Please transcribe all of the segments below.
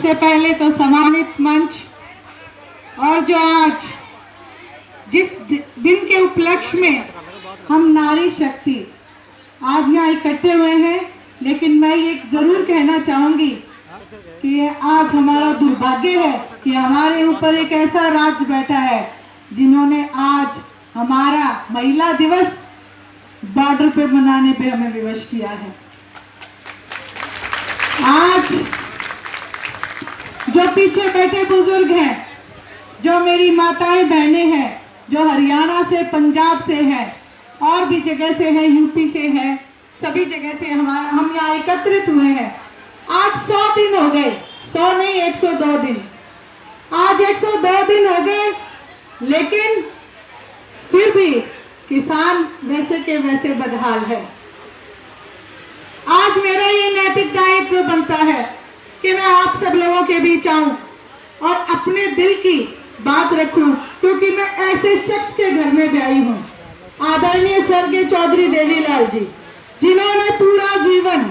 सबसे पहले तो सम्मानित मंच और जो आज जिस दिन के उपलक्ष्य में हम नारी शक्ति आज यहाँ इकट्ठे हुए हैं, लेकिन मैं ये जरूर कहना चाहूंगी कि ये आज हमारा दुर्भाग्य है कि हमारे ऊपर एक ऐसा राज बैठा है जिन्होंने आज हमारा महिला दिवस बॉर्डर पे मनाने पे हमें विवश किया है। आज जो पीछे बैठे बुजुर्ग हैं, जो मेरी माताएं बहनें हैं, जो हरियाणा से, पंजाब से हैं और भी जगह से हैं, यूपी से हैं, सभी जगह से हम यहाँ एकत्रित हुए हैं। आज 100 दिन हो गए, 100 नहीं 102 दिन। आज 102 दिन हो गए, लेकिन फिर भी किसान वैसे के वैसे बदहाल है। आज मेरा ये नैतिक दायित्व बनता है कि मैं आप सब लोगों के बीच आऊं और अपने दिल की बात रखूं, क्योंकि मैं ऐसे शख्स के घर में ब्याई हूं, आदरणीय स्वर्गीय चौधरी देवीलाल जी, जिन्होंने पूरा जीवन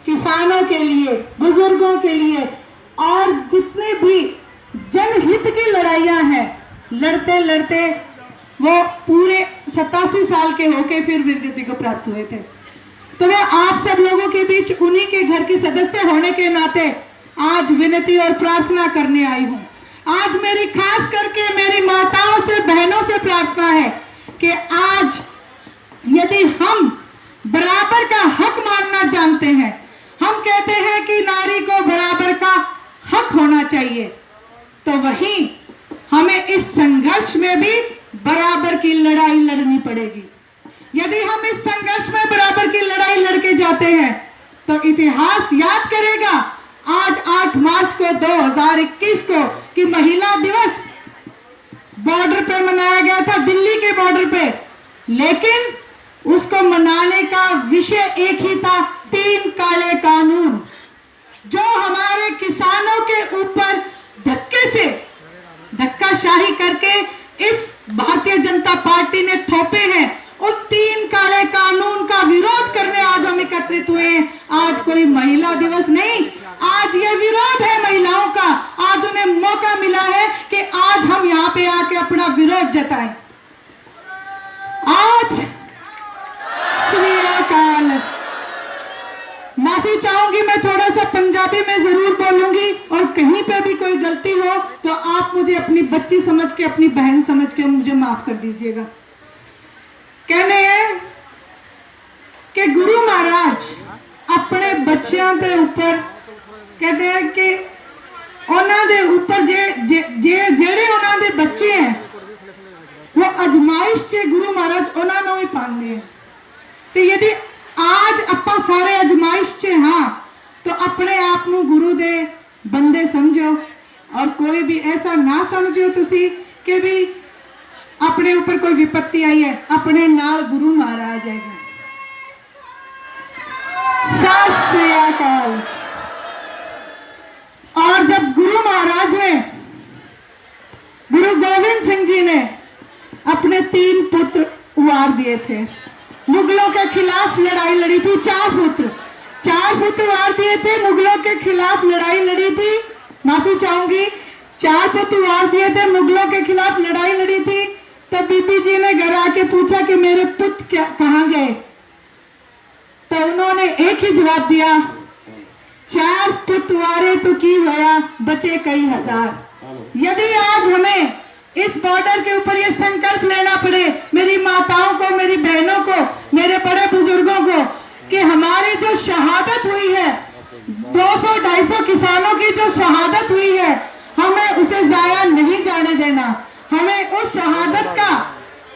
किसानों के लिए, बुजुर्गों के लिए और जितने भी जनहित की लड़ाइयां हैं, लड़ते लड़ते वो पूरे 87 साल के होके फिर वीरगति को प्राप्त हुए थे। तो मैं आप सब लोगों के बीच उन्हीं के घर की सदस्य होने के नाते आज विनती और प्रार्थना करने आई हूँ। आज मेरी खास करके मेरी माताओं से, बहनों से प्रार्थना है कि आज यदि हम बराबर का हक मानना जानते हैं, हम कहते हैं कि नारी को बराबर का हक होना चाहिए, तो वहीं हमें इस संघर्ष में भी बराबर की लड़ाई लड़नी पड़ेगी। यदि हम इस संघर्ष में बराबर की लड़ाई लड़के जाते हैं तो इतिहास याद करेगा आज 8 मार्च को 2021 को कि महिला दिवस बॉर्डर पे मनाया गया था, दिल्ली के बॉर्डर पे, लेकिन उसको मनाने का विषय एक ही था, 3 काले कानून, जो हमारे किसानों के ऊपर धक्के से धक्काशाही करके इस भारतीय जनता पार्टी ने थोपे हैं। उन 3 काले कानून का विरोध करने आज हम एकत्रित हुए हैं। आज कोई महिला दिवस नहीं, आज ये विरोध है महिलाओं का। आज उन्हें मौका मिला है कि आज हम यहाँ पे आके अपना विरोध जताएं। आज श्री अकाल। माफी चाहूंगी, मैं थोड़ा सा पंजाबी में जरूर बोलूंगी और कहीं पे भी कोई गलती हो तो आप मुझे अपनी बच्ची समझ के, अपनी बहन समझ के मुझे माफ कर दीजिएगा। कहने हैं कि गुरु महाराज अपने बच्चों के ऊपर कहते हैं कि उन्होंने ऊपर जेड़े उन्होंने बच्चे हैं वो अजमाइश से गुरु महाराज उन्होंने ही पाने हैं। तो यदि आज अपा सारे अजमाइश से हाँ तो अपने आप को गुरु दे बंदे समझो और कोई भी ऐसा ना समझो तुसी कि भी अपने ऊपर कोई विपत्ति आई है, अपने नाल गुरु महाराज है। सत श्री अकाल। और जब गुरु महाराज ने, गुरु गोविंद सिंह जी ने अपने 3 पुत्र उवार दिए थे, मुगलों के खिलाफ लड़ाई लड़ी थी, 4 पुत्र उवार दिए थे, मुगलों के खिलाफ लड़ाई लड़ी थी, माफी चाहूंगी, 4 पुत्र उवार दिए थे, मुगलों के खिलाफ लड़ाई लड़ी थी। तो बीबी जी ने घर आके पूछा कि मेरे पुत्र क्या कहाँ गए? तो उन्होंने एक ही जवाब दिया, 4 पुत्र वारे तो की होया, बचे कई हजार। यदि आज हमें इस बॉर्डर के ऊपर ये संकल्प लेना पड़े, मेरी माताओं को, मेरी बहनों को, मेरे बड़े बुजुर्गों को, कि हमारी जो शहादत हुई है, 200-250 किसानों की जो शहादत हुई है, हमें उसे जाया नहीं जाने देना। हमें उस शहादत का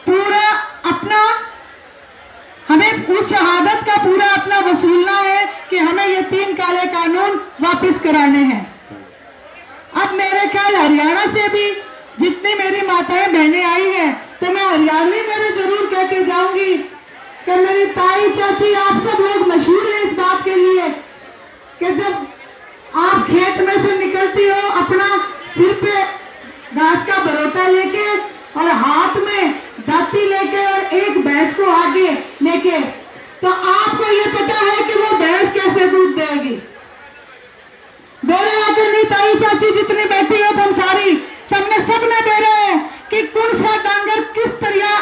पूरा अपना, हमें उस शहादत का पूरा अपना वसूलना है कि हमें ये 3 काले कानून वापस कराने हैं। अब मेरे ख्याल हरियाणा से भी जितनी मेरी माताएं बहनें आई हैं, तो मैं हरियाणवी में जरूर कह के जाऊंगी कि मेरी ताई, चाची, आप सब लोग मशहूर हैं इस बात के लिए कि जब आप खेत में से निकलती हो अपना सिर पे घास का बरोटा लेके और हाथ में दाती लेके और एक भैंस को आगे लेके, तो आपको ये पता है कि वो भैंस कैसे दूध देगी। मेरे आदरणीय माची जितनी बैठी हो तुम सारी, तुमने सबने दे रहे हैं कि कौन सा डांगर किस तरह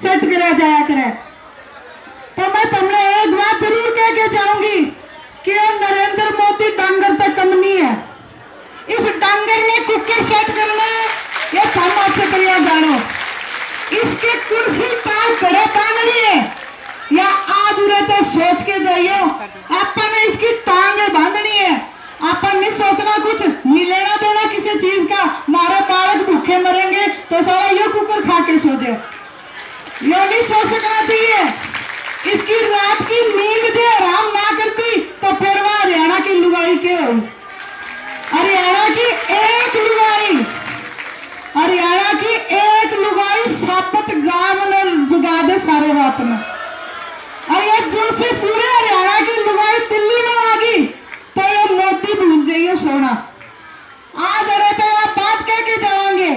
सेट करा जाया करे। तो मैं तुमने एक बात जरूर कह के जाऊंगी कि नरेंद्र मोदी डांगर तक कम नहीं है। इस डांगर ने कुकर सेट करना है, ये तुम अच्छे तरह जानो। इसके कुर्सी पार कड़े बांधनी है या आज उरे तो सोच के जाइयो आपा ने इसकी टांगे बांधनी है। आपा नहीं सोचना कुछ, नहीं लेना देना किसी चीज का। मारे बालक भूखे मरेंगे तो सारा ये कुकर खा के सो जाए, ये नहीं सोच सकना चाहिए। इसकी रात की नींद जो आराम ना करती तो फिर वह हरियाणा की लुगाई के हो। हरियाणा की एक लुगाई, हरियाणा की एक लुगाई सापत गांव ने जुगा दे सारे बात में। और ये जुड़ से पूरे हरियाणा की लुगाई दिल्ली में आ गई तो ये मोदी भूल जाइए सोना। आज अरे तो आप बात कह के जाएंगे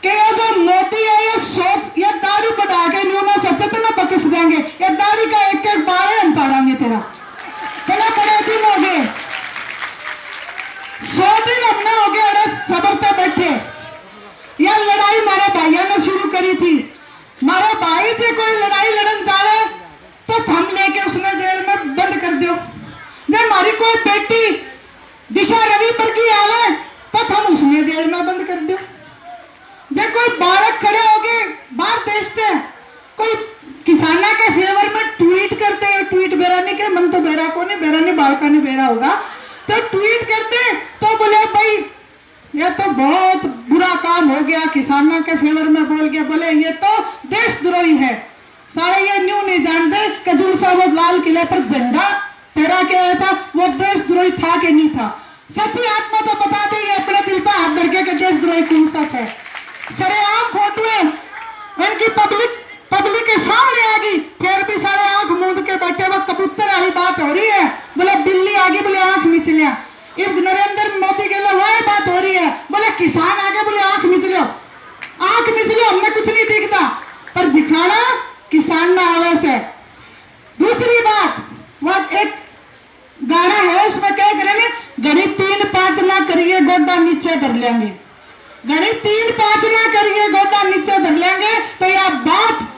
कि ये जो मोदी है ये सोच, ये दाढ़ी बढ़ा के न्यू ना सचत ना बकस देंगे। ये दाढ़ी का एक एक बाल हम पाड़ेंगे तेरा। बड़े बड़े दिन हो गए, 100 दिन हमने हो गए अरे सबर पे बैठे। यह लड़ाई हमारे भाइयों ने शुरू करी थी। हमारे भाई से कोई लड़ाई लड़न जाए तो हम लेके उसने जेल में बंद कर दो। जब हमारी कोई बेटी दिशा रवि पर की आवे तो हम उसने जेल में बंद कर दो। जब कोई बालक खड़े हो गए बाहर देश से, कोई किसाना के फेवर में ट्वीट करते हैं, ट्वीट बेरा नहीं के मन तो बेरा को नहीं, बेरा नहीं बालका नहीं बेरा होगा तो ट्वीट करते तो बोले भाई ये तो बहुत बुरा काम हो गया, किसानों के फेवर में बोल गया, बोले ये तो देशद्रोही है। सारे ये न्यू नहीं जानते कि जो साहब लाल किले पर झंडा तेरा के आया था वो देशद्रोही था कि नहीं था। सच्ची आत्मा तो बता दे अपने दिल पर हाथ धर के देशद्रोही कौन सा है। सरेआम फोटोएं उनकी पब्लिक के सामने आ गई, फिर भी सारे आंख मूंद के बैठे। वो कबूतर वाली बात हो रही है, बोले बिल्ली आगे बोले आंख मिच लिया। अब नरेंद्र मोदी के लिए वही बात हो रही है, बोले किसान आगे बोले आंख मिच लो, आंख मिच लो, हमने कुछ नहीं दिखता पर दिखाना किसान ना आवाज है। दूसरी बात वो एक गाना है उसमें क्या करेंगे, गणित 3-5 ना करिए गोडा नीचे धर लेंगे। गणित 3-5 ना करिए गोडा नीचे धर लेंगे। तो यह बात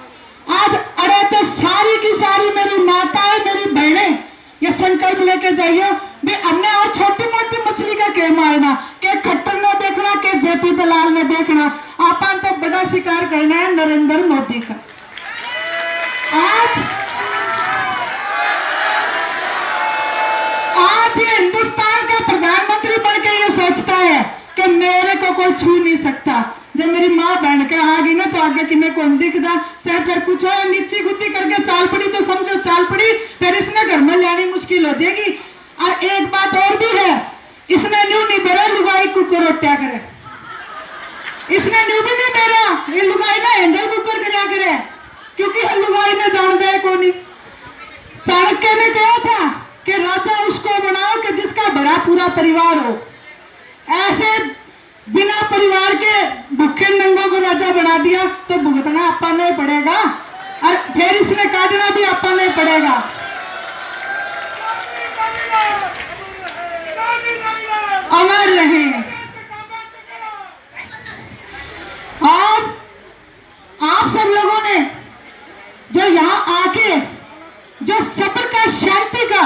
आज अरे तो सारी की सारी मेरी माताएं मेरी बहनें ये संकल्प लेके जाइए भी हमने और छोटी मोटी मछली का क्या मारना, के खट्टर ने देखना, के जेपी दलाल ने देखना, आपन तो बड़ा शिकार करना है नरेंद्र मोदी का। आज ये हिंदुस्तान का प्रधानमंत्री बनके ये सोचता है कि मेरे को कोई छू नहीं सकता। जब मेरी माँ बहन के आ गई ना तो आगे कि मैं कौन दिखता, चाहे फिर कुछ हो नीचे गुद्दी करके चाल पड़ी तो समझो चाल पड़ी, फिर इसने घर में लानी मुश्किल हो जाएगी। और एक बात और भी है, इसने न्यू नहीं बेरा लुगाई कुकर रोटिया करे, इसने न्यू भी नहीं बेरा ये लुगाई ना हैंडल कुकर करया करे, क्योंकि लुगाई ने जान दे को नहीं। चाणक्य ने कहा था कि राजा उसको बनाओ कि जिसका बड़ा पूरा परिवार हो। ऐसे बिना परिवार के भूखे नंगों को राजा बना दिया तो भुगतना आपा नहीं पड़ेगा और फिर इसने काटना भी आपा नहीं पड़ेगा। अमर रहे। और आप सब लोगों ने जो यहाँ आके जो सब्र का शांति का,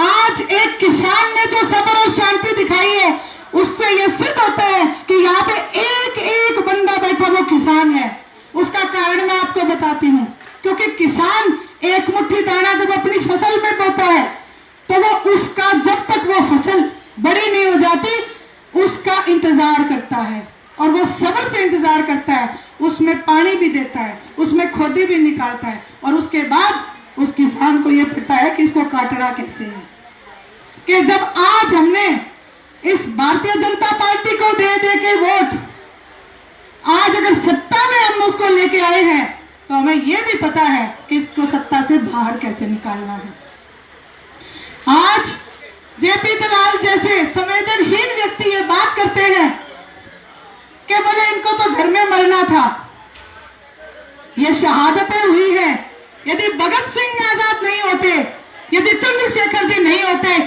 आज एक किसान ने जो सब्र और शांति दिखाई है उससे यह सिद्ध होता है कि यहाँ पे एक एक बंदा बैठा वो किसान है। उसका कारण मैं आपको बताती हूँ, क्योंकि किसान एक मुट्ठी दाना जब अपनी फसल में बोता है तो वो उसका जब तक वो फसल बड़ी नहीं हो जाती उसका इंतजार करता है और वो सब्र से इंतजार करता है, उसमें पानी भी देता है, उसमें खोदी भी निकालता है और उसके बाद उस किसान को ये पता है कि इसको काटना कैसे है। कि जब आज हमने इस भारतीय जनता पार्टी को दे दे के वोट, आज अगर सत्ता में हम उसको लेके आए हैं तो हमें यह भी पता है कि इसको सत्ता से बाहर कैसे निकालना है। आज जेपी दलाल जैसे संवेदनहीन व्यक्ति ये बात करते हैं कि बोले इनको तो घर में मरना था, ये शहादतें हुई हैं। यदि भगत सिंह आजाद नहीं होते, यदि चंद्रशेखर जी नहीं होते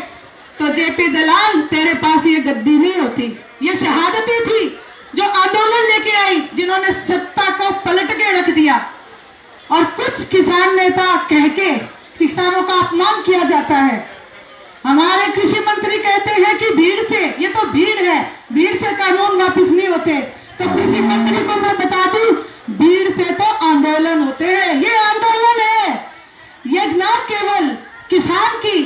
तो जेपी दलाल तेरे पास ये गद्दी नहीं होती। ये शहादतें थी जो आंदोलन लेके आई, जिन्होंने सत्ता को पलट के रख दिया। और कुछ किसान नेता कह के किसानों का अपमान किया जाता है। हमारे कृषि मंत्री कहते हैं कि भीड़ से, ये तो भीड़ है, भीड़ से कानून वापस नहीं होते। तो कृषि मंत्री को मैं बता दूं, भीड़ से तो आंदोलन होते हैं। ये आंदोलन है, ये न केवल किसान की,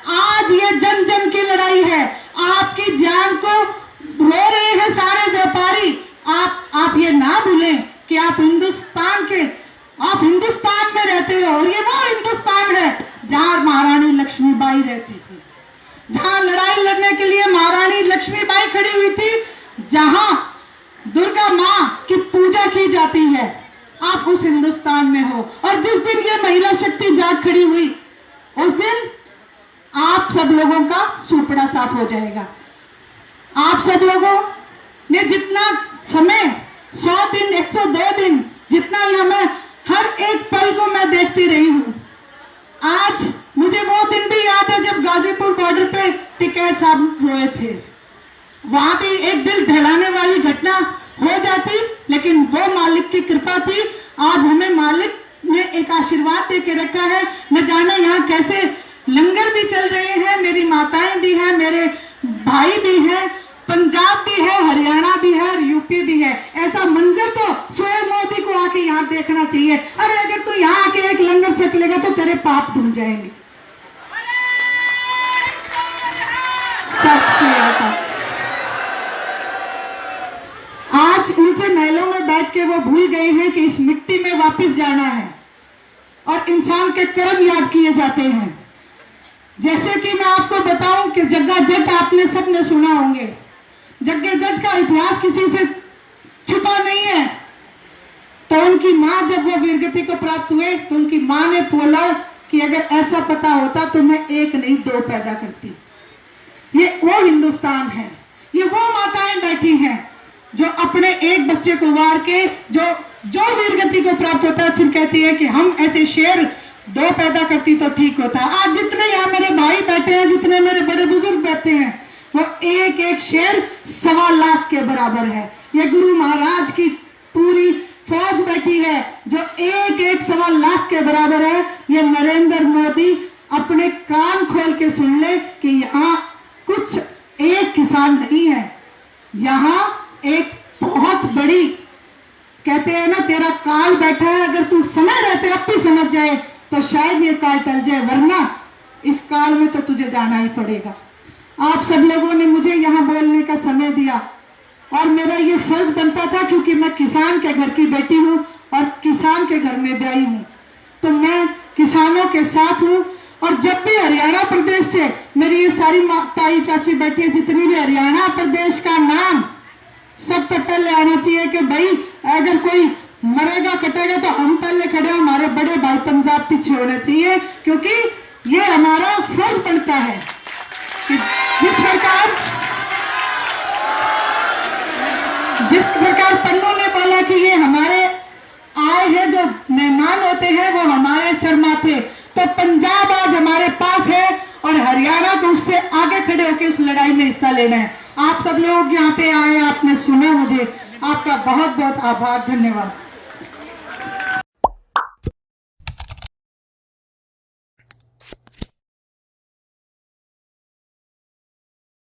आज ये जन जन की लड़ाई है। आपकी जान को रो रहे हैं सारे व्यापारी। आप ये ना भूलें कि आप हिंदुस्तान में रहते हो, और ये वो हिंदुस्तान है जहां महारानी लक्ष्मीबाई रहती थी, जहां लड़ाई लड़ने के लिए महारानी लक्ष्मीबाई खड़ी हुई थी, जहां दुर्गा मां की पूजा की जाती है। आप उस हिंदुस्तान में हो। और जिस दिन ये महिला शक्ति जाग खड़ी हुई, उस दिन आप सब लोगों का सुपड़ा साफ हो जाएगा। आप सब लोगों ने जितना समय, 100 दिन, 102 दिन, जितना ही हमें हर एक पल को मैं देखती रही हूं। आज मुझे वो दिन भी याद है जब गाजीपुर बॉर्डर पे टिकैत साहब रोए थे। वहां भी एक दिल दहलाने वाली घटना हो जाती, लेकिन वो मालिक की कृपा थी। आज हमें मालिक ने एक आशीर्वाद दे के रखा है। न जाने यहाँ कैसे लंगर भी चल रहे हैं, मेरी माताएं भी हैं, मेरे भाई भी हैं, पंजाब भी है, हरियाणा भी है और यूपी भी है। ऐसा मंजर तो स्वयं मोदी को आके यहाँ देखना चाहिए। अरे अगर तू यहाँ आके एक लंगर छक लेगा तो तेरे पाप धुल जाएंगे। सबसे आता आज ऊंचे महलों में बैठ के वो भूल गए हैं कि इस मिट्टी में वापस जाना है और इंसान के कर्म याद किए जाते हैं। जैसे कि मैं आपको बताऊं कि जग्गा जट आपने सबने सुना होंगे। जग्गा जट का इतिहास किसी से छुपा नहीं है। तो उनकी मां जब वो वीरगति को प्राप्त हुए तो उनकी मां ने बोला कि अगर ऐसा पता होता तो मैं एक नहीं 2 पैदा करती। ये वो हिंदुस्तान है, ये वो माताएं बैठी हैं जो अपने एक बच्चे को वार के जो वीरगति को प्राप्त होता है, फिर कहती है कि हम ऐसे शेर 2 पैदा करती तो ठीक होता। आज जितने यहाँ मेरे भाई बैठे हैं, जितने मेरे बड़े बुजुर्ग बैठे हैं, वो एक एक शेर 1.25 लाख के बराबर है। ये गुरु महाराज की पूरी फौज बैठी है जो एक एक 1.25 लाख के बराबर है। ये नरेंद्र मोदी अपने कान खोल के सुन ले कि यहाँ कुछ एक किसान नहीं है, यहाँ एक बहुत बड़ी, कहते हैं ना, तेरा काल बैठा है। अगर तू समय रहते अब भी समझ जाए तो शायद ये काल टल जाए, वरना इस काल में तो तुझे जाना ही पड़ेगा। आप सब लोगों ने मुझे यहाँ बोलने का समय दिया और मेरा ये फर्ज बनता था, क्योंकि मैं किसान के घर की बेटी हूँ और किसान के घर में ब्याई हूँ, तो मैं किसानों के साथ हूँ। और जब भी हरियाणा प्रदेश से मेरी ये सारी ताई चाची बैठी है, जितनी भी हरियाणा प्रदेश का नाम सबसे पहले आना चाहिए कि भाई अगर कोई मरेगा कटेगा तो हम पहले खड़े, हमारे बड़े भाई पंजाब पीछे होने चाहिए, क्योंकि ये हमारा फर्ज बनता है कि जिस प्रकार पन्नू ने बोला कि ये हमारे आए हैं, जो मेहमान होते हैं वो हमारे सर माथे, तो पंजाब आज हमारे पास है और हरियाणा को उससे आगे खड़े होकर उस लड़ाई में हिस्सा लेना है। आप सब लोग यहाँ पे आए, आपने सुना, मुझे आपका बहुत बहुत आभार, धन्यवाद।